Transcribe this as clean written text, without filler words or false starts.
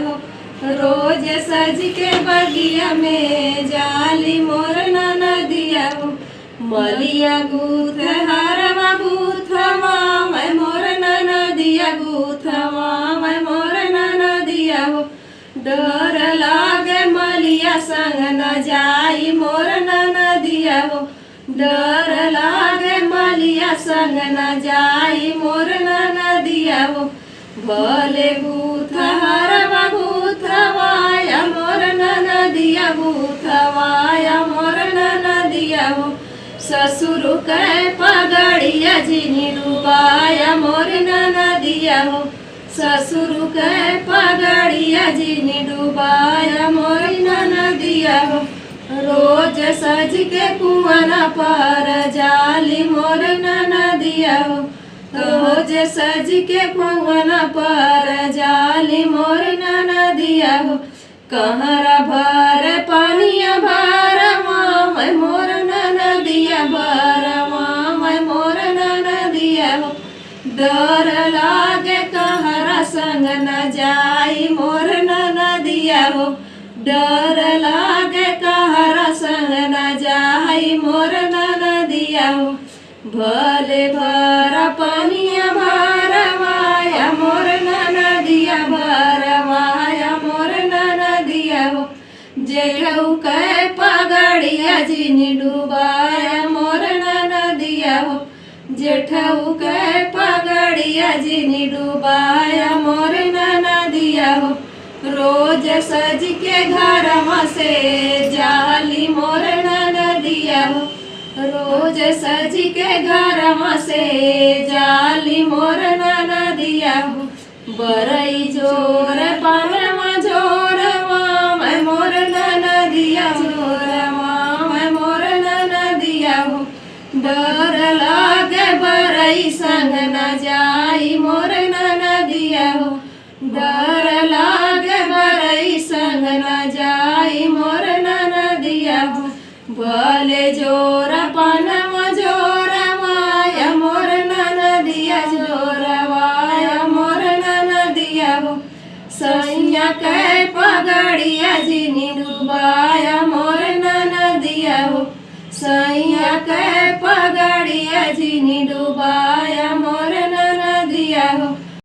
हो। रोज सज के बगिया में जाली मोर नदिया हो। मलिया गूथ हरवा गूथवा मैं मोर नदिया गूथवा मैं मोर नदिया हो। डर लागे मलिया संग न जाई मोर नदिया हो। डर लागे मलिया संग न जाई मोर नदिया हो। भले गूथ हरवा गूथवाया मोर नदिया गूथवाया मोर नदिया हो। ससुर के पगड़िया झिनी डुबाया मोर नदिया हो। ससुर के पगड़िया झिनी डुबाया मोर नदिया हो। रोज सज के कुआं पर जाली मोर नदिया हो। रोज सज के कुआं पर जाली मोर नदिया हो। कहरा भर पानिया भरवा मैं मोर नदिया भरवा मैं मोर नदिया हो। डर लागे कहरा संग न जाई मोर नदिया हो। डर लागे कहरा संग न जाई मोर नदिया हो। भले भरा पानिया भरवाया मोर नदिया भरवाया मोर नदिया हो। जेठऊ के पगड़िया झिनी डुबाया मोर नदिया हो। जेठऊ के पगड़िया झिनी डुबाया मोर नदिया हो। रोज सज के घरवा से जाली मोर नदिया हो। रोज सज के घरवा से जाली मोर नदिया हो। बरई जोर पानवा जोरवा मैं मोर नदिया जोरवा मैं मोर नदिया हो। डर लागे बरई संग न जाई मोर नदिया हो। डर लागे बरई संग न जाई मोर नदिया हो। भले जोर पानवा जोरवाया मोर नदिया जोरवाया मोर नदिया हो। सैया के पगड़िया झिनी डुबाया मोर नदिया हो। सैया के पगड़िया झिनी डुबाया मोर नदिया हो।